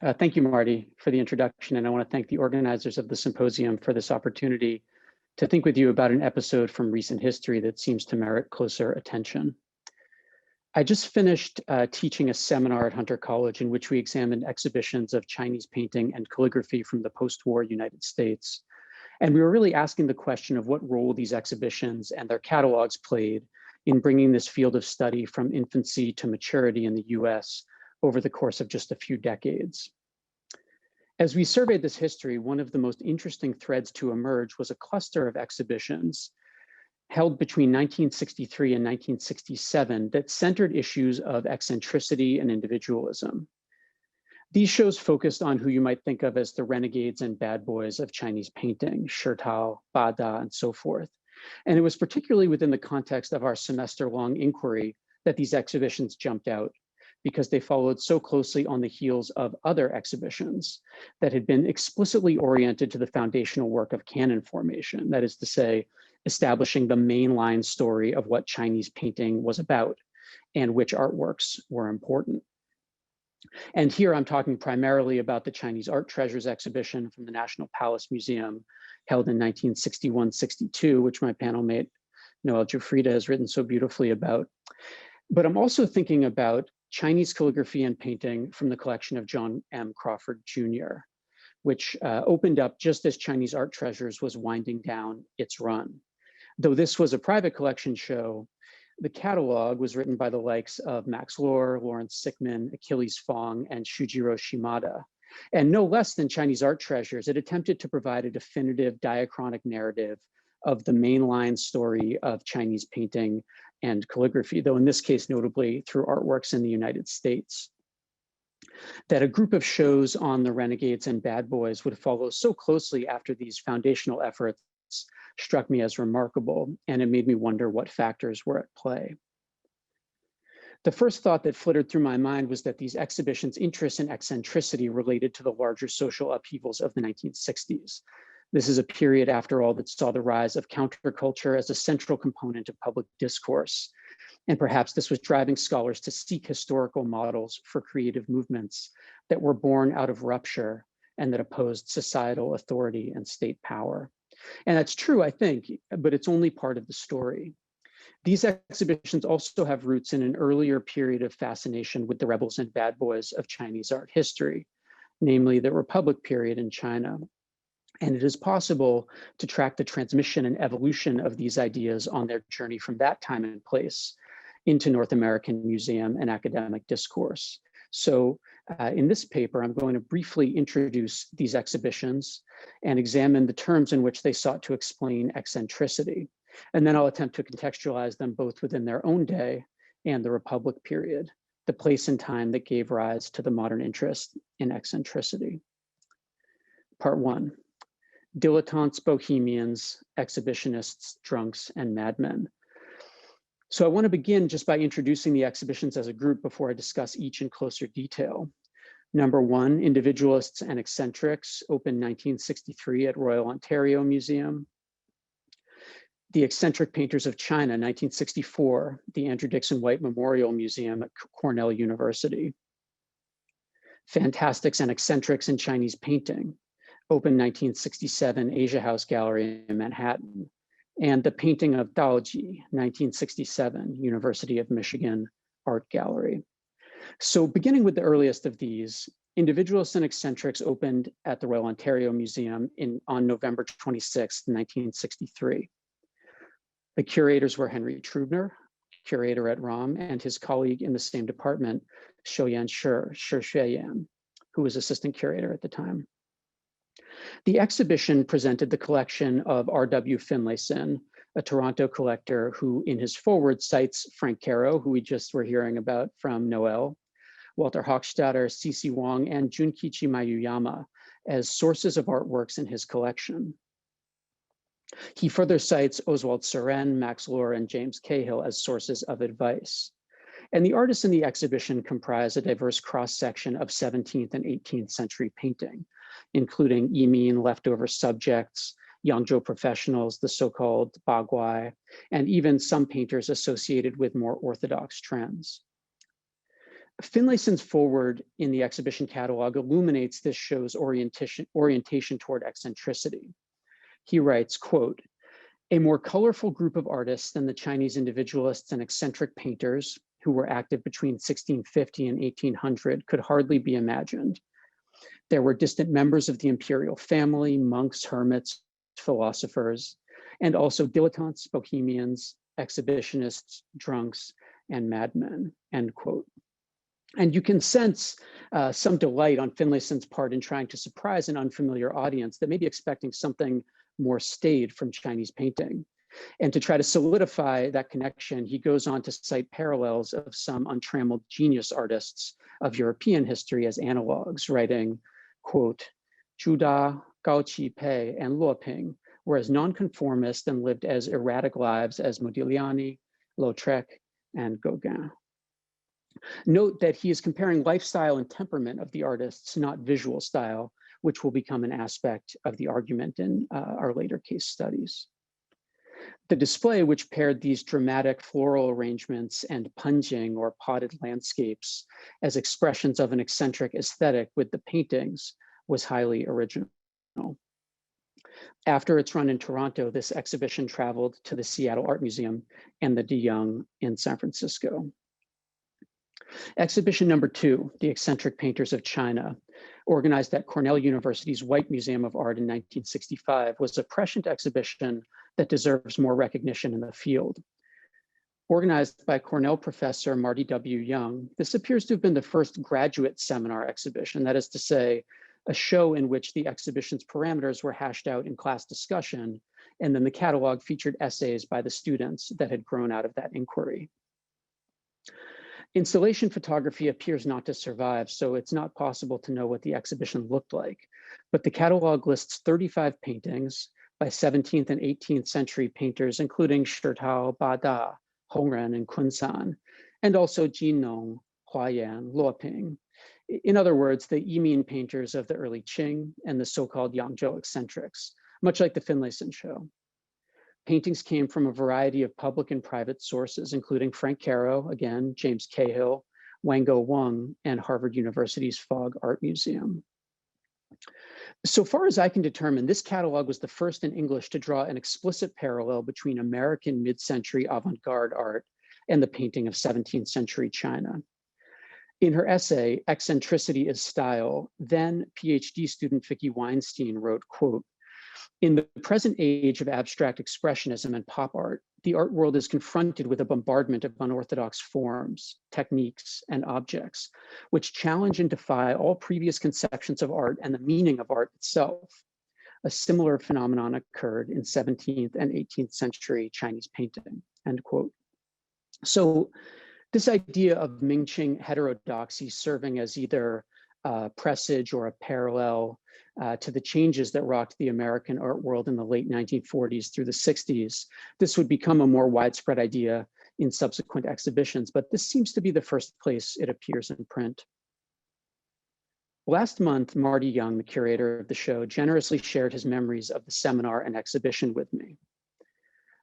Thank you, Marty, for the introduction, and I want to thank the organizers of the symposium for this opportunity to think with you about an episode from recent history that seems to merit closer attention. I just finished teaching a seminar at Hunter College in which we examined exhibitions of Chinese painting and calligraphy from the post-war United States. And we were really asking the question of what role these exhibitions and their catalogs played in bringing this field of study from infancy to maturity in the US over the course of just a few decades. As we surveyed this history, one of the most interesting threads to emerge was a cluster of exhibitions held between 1963 and 1967 that centered issues of eccentricity and individualism. These shows focused on who you might think of as the renegades and bad boys of Chinese painting, Shitao, Bada, and so forth. And it was particularly within the context of our semester-long inquiry that these exhibitions jumped out, because they followed so closely on the heels of other exhibitions that had been explicitly oriented to the foundational work of canon formation, that is to say, establishing the mainline story of what Chinese painting was about and which artworks were important. And here I'm talking primarily about the Chinese Art Treasures exhibition from the National Palace Museum held in 1961-62, which my panel mate Noel Jufrida has written so beautifully about. But I'm also thinking about Chinese calligraphy and painting from the collection of John M. Crawford Jr., which opened up just as Chinese Art Treasures was winding down its run. Though this was a private collection show, the catalog was written by the likes of Max Lohr, Lawrence Sickman, Achilles Fong, and Shujiro Shimada. And no less than Chinese Art Treasures, it attempted to provide a definitive diachronic narrative of the mainline story of Chinese painting and calligraphy, though in this case, notably through artworks in the United States. That a group of shows on the renegades and bad boys would follow so closely after these foundational efforts struck me as remarkable, and it made me wonder what factors were at play. The first thought that flittered through my mind was that these exhibitions' interest in eccentricity related to the larger social upheavals of the 1960s. This is a period, after all, that saw the rise of counterculture as a central component of public discourse. And perhaps this was driving scholars to seek historical models for creative movements that were born out of rupture and that opposed societal authority and state power. And that's true, I think, but it's only part of the story. These exhibitions also have roots in an earlier period of fascination with the rebels and bad boys of Chinese art history, namely the Republic period in China. And it is possible to track the transmission and evolution of these ideas on their journey from that time and place into North American museum and academic discourse. So in this paper, I'm going to briefly introduce these exhibitions and examine the terms in which they sought to explain eccentricity. And then I'll attempt to contextualize them both within their own day and the Republic period, the place and time that gave rise to the modern interest in eccentricity. Part 1. Dilettantes, bohemians, exhibitionists, drunks, and madmen. So I want to begin just by introducing the exhibitions as a group before I discuss each in closer detail. Number 1, Individualists and Eccentrics, opened 1963 at Royal Ontario Museum. The Eccentric Painters of China, 1964, the Andrew Dickson White Memorial Museum at Cornell University. Fantastics and Eccentrics in Chinese Painting, opened 1967, Asia House Gallery in Manhattan. And The Painting of Daoji, 1967, University of Michigan Art Gallery. So beginning with the earliest of these, Individualists and Eccentrics opened at the Royal Ontario Museum on November 26, 1963. The curators were Henry Trubner, curator at ROM, and his colleague in the same department, Shouyan Shi Xueyan, who was assistant curator at the time. The exhibition presented the collection of R.W. Finlayson, a Toronto collector who in his foreword cites Frank Caro, who we just were hearing about from Noel, Walter Hochstadter, C.C. Wong, and Junkichi Mayuyama as sources of artworks in his collection. He further cites Oswald Suren, Max Lohr, and James Cahill as sources of advice. And the artists in the exhibition comprise a diverse cross-section of 17th and 18th century painting, including Yimin, leftover subjects, Yangzhou professionals, the so-called Baguai, and even some painters associated with more orthodox trends. Finlayson's foreword in the exhibition catalog illuminates this show's orientation toward eccentricity. He writes, quote, "A more colorful group of artists than the Chinese individualists and eccentric painters who were active between 1650 and 1800 could hardly be imagined. There were distant members of the imperial family, monks, hermits, philosophers, and also dilettantes, bohemians, exhibitionists, drunks, and madmen," end quote. And you can sense some delight on Finlayson's part in trying to surprise an unfamiliar audience that may be expecting something more staid from Chinese painting. And to try to solidify that connection, he goes on to cite parallels of some untrammeled genius artists of European history as analogs, writing, quote, "Zhu Da, Gao Qi Pei, and Luo Ping were as nonconformist and lived as erratic lives as Modigliani, Lautrec, and Gauguin." Note that he is comparing lifestyle and temperament of the artists, not visual style, which will become an aspect of the argument in our later case studies. The display, which paired these dramatic floral arrangements and punging or potted landscapes as expressions of an eccentric aesthetic with the paintings, was highly original. After its run in Toronto, this exhibition traveled to the Seattle Art Museum and the De Young in San Francisco. Exhibition number 2, The Eccentric Painters of China, organized at Cornell University's White Museum of Art in 1965, was a prescient exhibition that deserves more recognition in the field. Organized by Cornell professor Marty W. Young, this appears to have been the first graduate seminar exhibition, that is to say, a show in which the exhibition's parameters were hashed out in class discussion, and then the catalog featured essays by the students that had grown out of that inquiry. Installation photography appears not to survive, so it's not possible to know what the exhibition looked like. But the catalog lists 35 paintings by 17th and 18th century painters, including Shitao, Ba Da, Hongren, and Kunsan, and also Jin Nong, Huayan, Luo Ping. In other words, the Yimin painters of the early Qing and the so-called Yangzhou eccentrics, much like the Finlayson show. Paintings came from a variety of public and private sources, including Frank Caro, again, James Cahill, Wango Wang, and Harvard University's Fogg Art Museum. So far as I can determine, this catalog was the first in English to draw an explicit parallel between American mid-century avant-garde art and the painting of 17th century China. In her essay, Eccentricity is Style, then PhD student Vicki Weinstein wrote, quote, "In the present age of abstract expressionism and pop art, the art world is confronted with a bombardment of unorthodox forms, techniques, and objects, which challenge and defy all previous conceptions of art and the meaning of art itself. A similar phenomenon occurred in 17th and 18th century Chinese painting," end quote. So this idea of Ming-Qing heterodoxy serving as either a presage or a parallel to the changes that rocked the American art world in the late 1940s through the 60s, this would become a more widespread idea in subsequent exhibitions, but this seems to be the first place it appears in print. Last month, Marty Young, the curator of the show, generously shared his memories of the seminar and exhibition with me.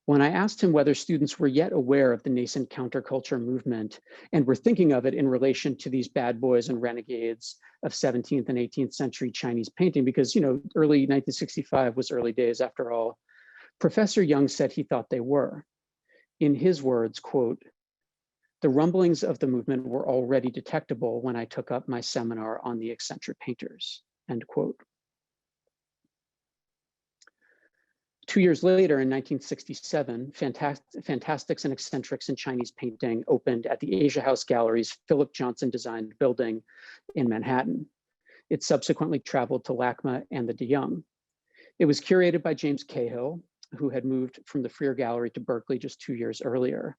When I asked him whether students were yet aware of the nascent counterculture movement and were thinking of it in relation to these bad boys and renegades of 17th and 18th century Chinese painting, because, early 1965 was early days after all, Professor Young said he thought they were. In his words, quote, "The rumblings of the movement were already detectable when I took up my seminar on the eccentric painters," end quote. 2 years later, in 1967, Fantastics and Eccentrics in Chinese Painting opened at the Asia House Gallery's Philip Johnson designed building in Manhattan. It subsequently traveled to LACMA and the De Young. It was curated by James Cahill, who had moved from the Freer Gallery to Berkeley just 2 years earlier.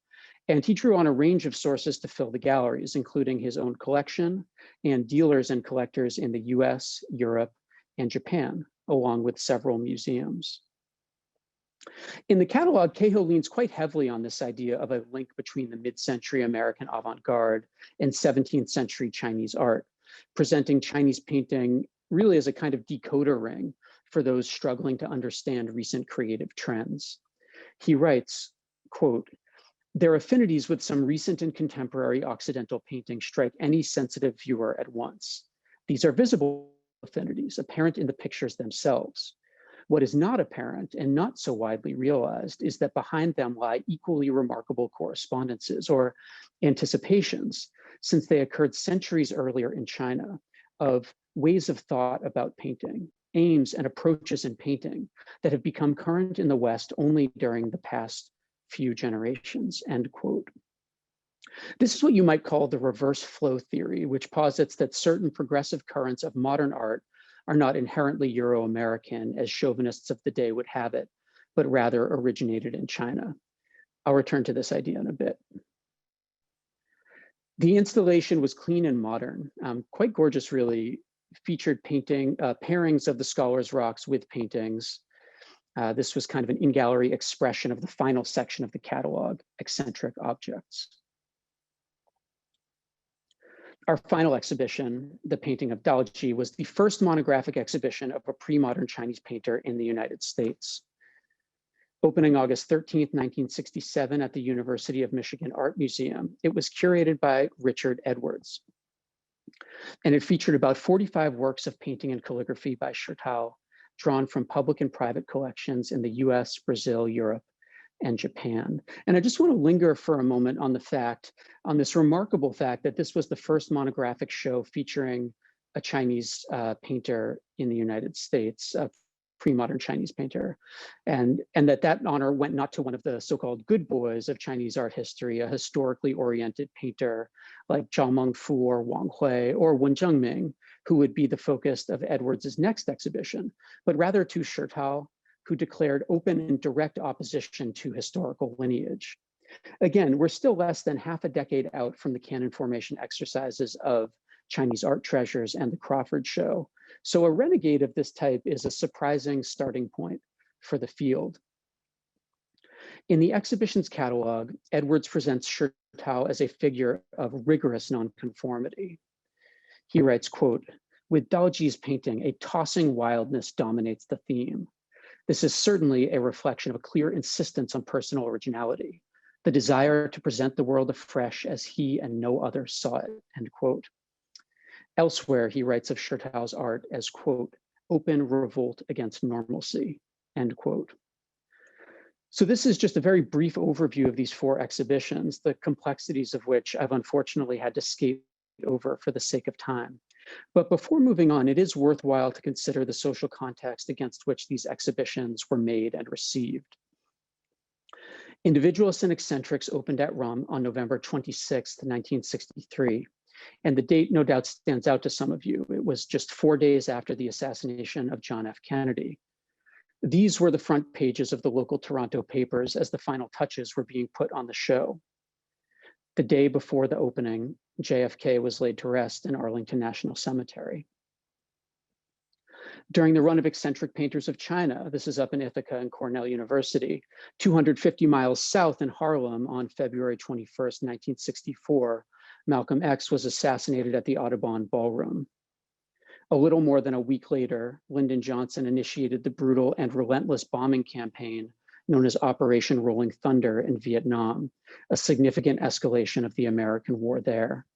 And he drew on a range of sources to fill the galleries, including his own collection and dealers and collectors in the US, Europe, and Japan, along with several museums. In the catalog, Cahill leans quite heavily on this idea of a link between the mid-century American avant-garde and 17th century Chinese art, presenting Chinese painting really as a kind of decoder ring for those struggling to understand recent creative trends. He writes, quote, Their affinities with some recent and contemporary Occidental painting strike any sensitive viewer at once. These are visible affinities, apparent in the pictures themselves. What is not apparent and not so widely realized is that behind them lie equally remarkable correspondences or anticipations, since they occurred centuries earlier in China, of ways of thought about painting, aims and approaches in painting that have become current in the West only during the past few generations, end quote. This is what you might call the reverse flow theory, which posits that certain progressive currents of modern art are not inherently Euro-American, as chauvinists of the day would have it, but rather originated in China. I'll return to this idea in a bit. The installation was clean and modern, quite gorgeous really, featured painting, pairings of the scholar's rocks with paintings. This was kind of an in-gallery expression of the final section of the catalog, Eccentric Objects. Our final exhibition, The Painting of Daoji, was the first monographic exhibition of a pre-modern Chinese painter in the United States. Opening August 13th, 1967 at the University of Michigan Art Museum, it was curated by Richard Edwards. And it featured about 45 works of painting and calligraphy by Shurtao, drawn from public and private collections in the US, Brazil, Europe, and Japan. And I just want to linger for a moment on the fact, on this remarkable fact that this was the first monographic show featuring a Chinese painter in the United States, a pre-modern Chinese painter, and that honor went not to one of the so-called good boys of Chinese art history, a historically oriented painter like Zhao Mengfu or Wang Hui or Wen Zhengming, who would be the focus of Edwards's next exhibition, but rather to Shurtao, who declared open and direct opposition to historical lineage. Again, we're still less than half a decade out from the canon formation exercises of Chinese art treasures and the Crawford Show. So a renegade of this type is a surprising starting point for the field. In the exhibition's catalog, Edwards presents Shurtao as a figure of rigorous nonconformity. He writes, quote, "With Daoji's painting, a tossing wildness dominates the theme. This is certainly a reflection of a clear insistence on personal originality, the desire to present the world afresh as he and no other saw it," end quote. Elsewhere, he writes of Shurtao's art as, quote, "open revolt against normalcy," end quote. So this is just a very brief overview of these four exhibitions, the complexities of which I've unfortunately had to skate over for the sake of time. But before moving on, it is worthwhile to consider the social context against which these exhibitions were made and received. Individualists and Eccentrics opened at RUM on November 26, 1963. And the date no doubt stands out to some of you. It was just 4 days after the assassination of John F. Kennedy. These were the front pages of the local Toronto papers as the final touches were being put on the show. The day before the opening, JFK was laid to rest in Arlington National Cemetery. During the run of Eccentric Painters of China, this is up in Ithaca and Cornell University, 250 miles south in Harlem on February 21st, 1964, Malcolm X was assassinated at the Audubon Ballroom. A little more than a week later, Lyndon Johnson initiated the brutal and relentless bombing campaign known as Operation Rolling Thunder in Vietnam, a significant escalation of the American war there.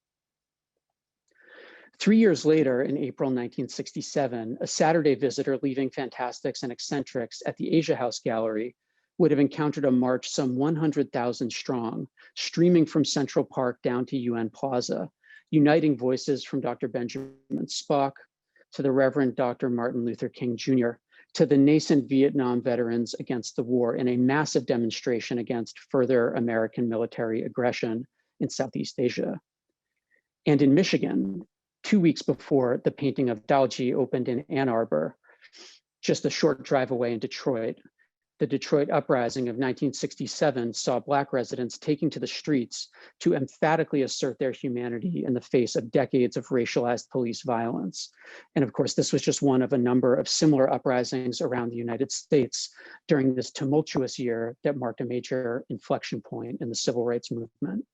3 years later, in April 1967, a Saturday visitor leaving Fantastics and Eccentrics at the Asia House Gallery would have encountered a march some 100,000 strong, streaming from Central Park down to UN Plaza, uniting voices from Dr. Benjamin Spock to the Reverend Dr. Martin Luther King Jr., to the nascent Vietnam veterans against the war in a massive demonstration against further American military aggression in Southeast Asia. And in Michigan, 2 weeks before the painting of Daoji opened in Ann Arbor, just a short drive away in Detroit, the Detroit Uprising of 1967 saw Black residents taking to the streets to emphatically assert their humanity in the face of decades of racialized police violence. And of course, this was just one of a number of similar uprisings around the United States during this tumultuous year that marked a major inflection point in the civil rights movement.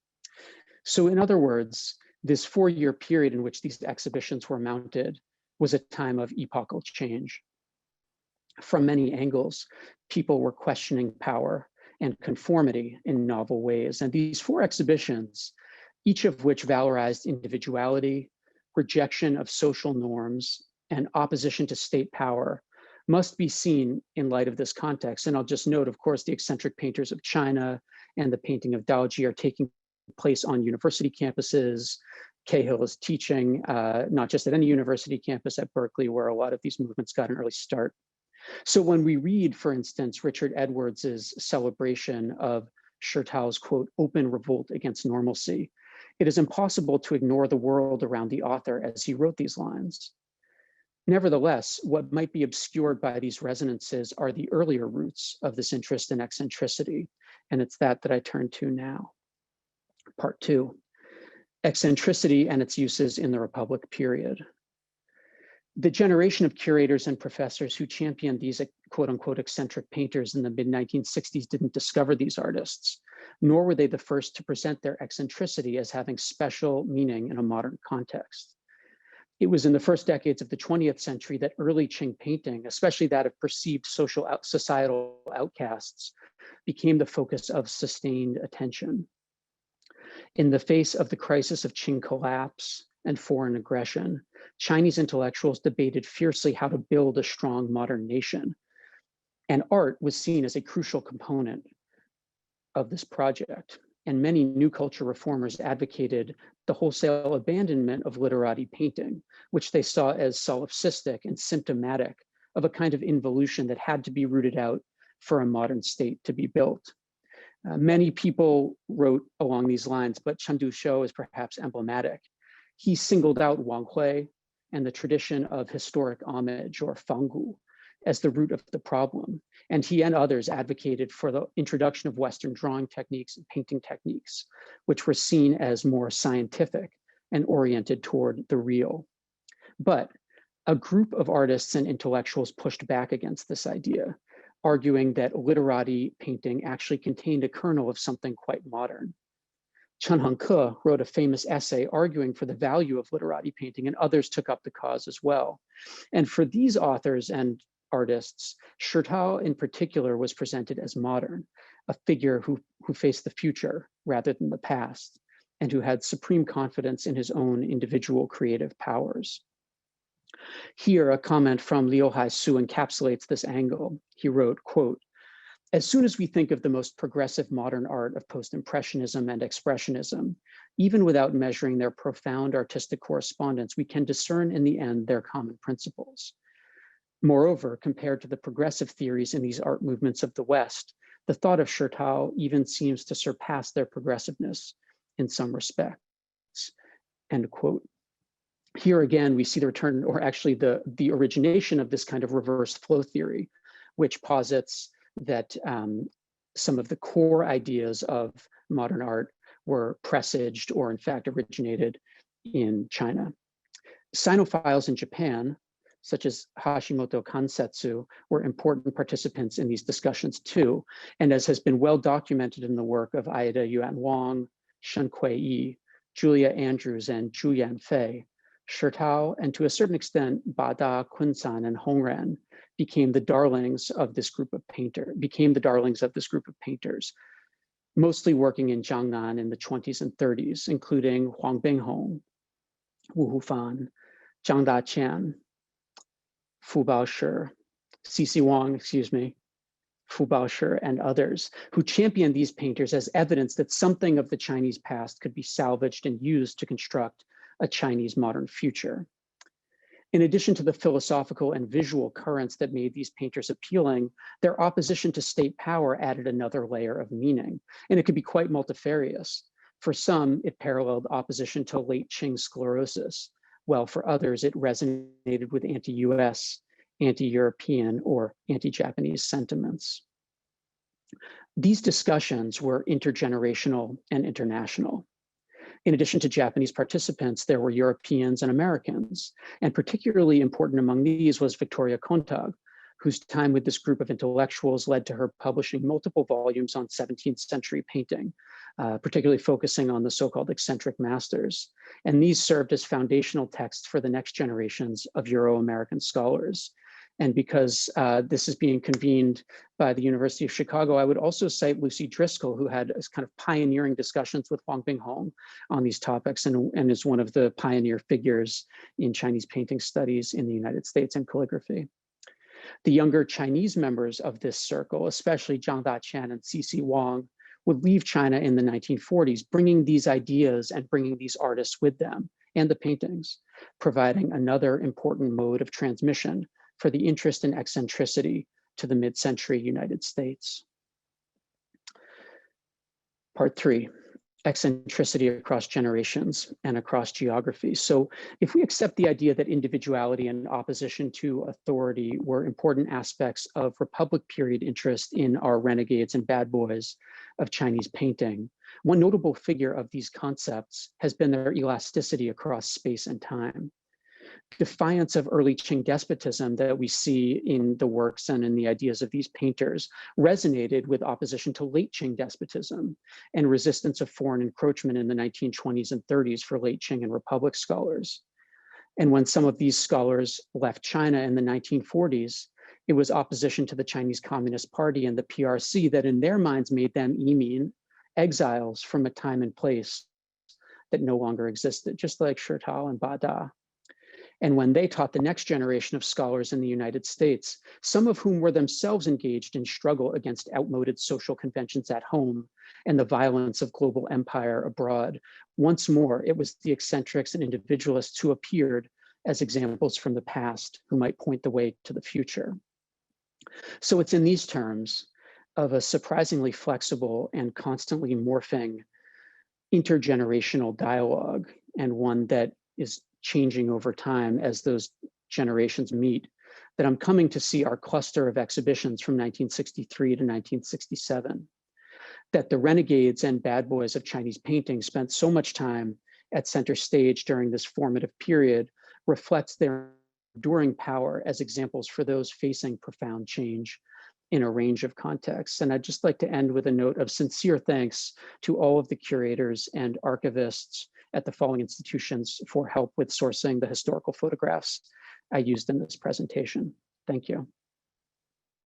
So in other words, this 4-year period in which these exhibitions were mounted was a time of epochal change. From many angles, people were questioning power and conformity in novel ways. And these 4 exhibitions, each of which valorized individuality, rejection of social norms, and opposition to state power, must be seen in light of this context. And I'll just note, of course, the eccentric painters of China and the painting of Daoji are taking place on university campuses. Cahill is teaching, not just at any university campus, at Berkeley, where a lot of these movements got an early start. So when we read, for instance, Richard Edwards's celebration of Chertau's, quote, open revolt against normalcy, it is impossible to ignore the world around the author as he wrote these lines. Nevertheless, what might be obscured by these resonances are the earlier roots of this interest in eccentricity, and it's that I turn to now. Part 2, eccentricity and its uses in the Republic period. The generation of curators and professors who championed these quote unquote eccentric painters in the mid-1960s didn't discover these artists, nor were they the first to present their eccentricity as having special meaning in a modern context. It was in the first decades of the 20th century that early Qing painting, especially that of perceived societal outcasts, became the focus of sustained attention. In the face of the crisis of Qing collapse and foreign aggression, Chinese intellectuals debated fiercely how to build a strong modern nation. And art was seen as a crucial component of this project. And many new culture reformers advocated the wholesale abandonment of literati painting, which they saw as solipsistic and symptomatic of a kind of involution that had to be rooted out for a modern state to be built. Many people wrote along these lines, but Chen Duxiu is perhaps emblematic. He singled out Wang Hui and the tradition of historic homage, or fanggu, as the root of the problem. And he and others advocated for the introduction of Western drawing techniques and painting techniques, which were seen as more scientific and oriented toward the real. But a group of artists and intellectuals pushed back against this idea, arguing that literati painting actually contained a kernel of something quite modern. Chen Hengke wrote a famous essay arguing for the value of literati painting, and others took up the cause as well. And for these authors and artists, Chertau in particular was presented as modern, a figure who faced the future rather than the past, and who had supreme confidence in his own individual creative powers. Here, a comment from Liu Haisu encapsulates this angle. He wrote, quote, "As soon as we think of the most progressive modern art of post-impressionism and expressionism, even without measuring their profound artistic correspondence, we can discern in the end their common principles. Moreover, compared to the progressive theories in these art movements of the West, the thought of Chertau even seems to surpass their progressiveness in some respects," end quote. Here again, we see the return, or actually the origination of this kind of reversed flow theory, which posits that some of the core ideas of modern art were presaged or in fact originated in China. Sinophiles in Japan, such as Hashimoto Kansetsu, were important participants in these discussions too. And as has been well documented in the work of Aida Yuan Wang, Shen Kuei, Julia Andrews, and Zhu Yanfei, Chertau, and to a certain extent, Bada, Kunsan, and Hongren became the darlings of this group of painters, mostly working in Jiangnan in the 20s and 30s, including Huang Binghong, Wu Hufan, Zhang Daqian, Fu Baoshi, Cixi Wang, Fu Baoshi, and others, who championed these painters as evidence that something of the Chinese past could be salvaged and used to construct a Chinese modern future. In addition to the philosophical and visual currents that made these painters appealing, their opposition to state power added another layer of meaning, and it could be quite multifarious. For some, it paralleled opposition to late Qing sclerosis, while for others, it resonated with anti-US, anti-European, or anti-Japanese sentiments. These discussions were intergenerational and international. In addition to Japanese participants, there were Europeans and Americans, and particularly important among these was Victoria Kontag, whose time with this group of intellectuals led to her publishing multiple volumes on 17th century painting, particularly focusing on the so-called eccentric masters. And these served as foundational texts for the next generations of Euro-American scholars. And because this is being convened by the University of Chicago, I would also cite Lucy Driscoll, who had kind of pioneering discussions with Huang Binghong on these topics and is one of the pioneer figures in Chinese painting studies in the United States and calligraphy. The younger Chinese members of this circle, especially Zhang Daqian and C.C. Wang, would leave China in the 1940s, bringing these ideas and bringing these artists with them and the paintings, providing another important mode of transmission for the interest in eccentricity to the mid-century United States. Part 3, eccentricity across generations and across geographies. So if we accept the idea that individuality and opposition to authority were important aspects of Republic period interest in our renegades and bad boys of Chinese painting, one notable figure of these concepts has been their elasticity across space and time. Defiance of early Qing despotism that we see in the works and in the ideas of these painters resonated with opposition to late Qing despotism and resistance of foreign encroachment in the 1920s and 30s for late Qing and Republic scholars. And when some of these scholars left China in the 1940s, it was opposition to the Chinese Communist Party and the PRC that in their minds made them Yimin, exiles from a time and place that no longer existed, just like Shurtao and Bada. And when they taught the next generation of scholars in the United States, some of whom were themselves engaged in struggle against outmoded social conventions at home and the violence of global empire abroad, once more, it was the eccentrics and individualists who appeared as examples from the past who might point the way to the future. So it's in these terms of a surprisingly flexible and constantly morphing intergenerational dialogue, and one that is changing over time as those generations meet, that I'm coming to see our cluster of exhibitions from 1963 to 1967. That the renegades and bad boys of Chinese painting spent so much time at center stage during this formative period reflects their enduring power as examples for those facing profound change in a range of contexts. And I'd just like to end with a note of sincere thanks to all of the curators and archivists at the following institutions for help with sourcing the historical photographs I used in this presentation. Thank you.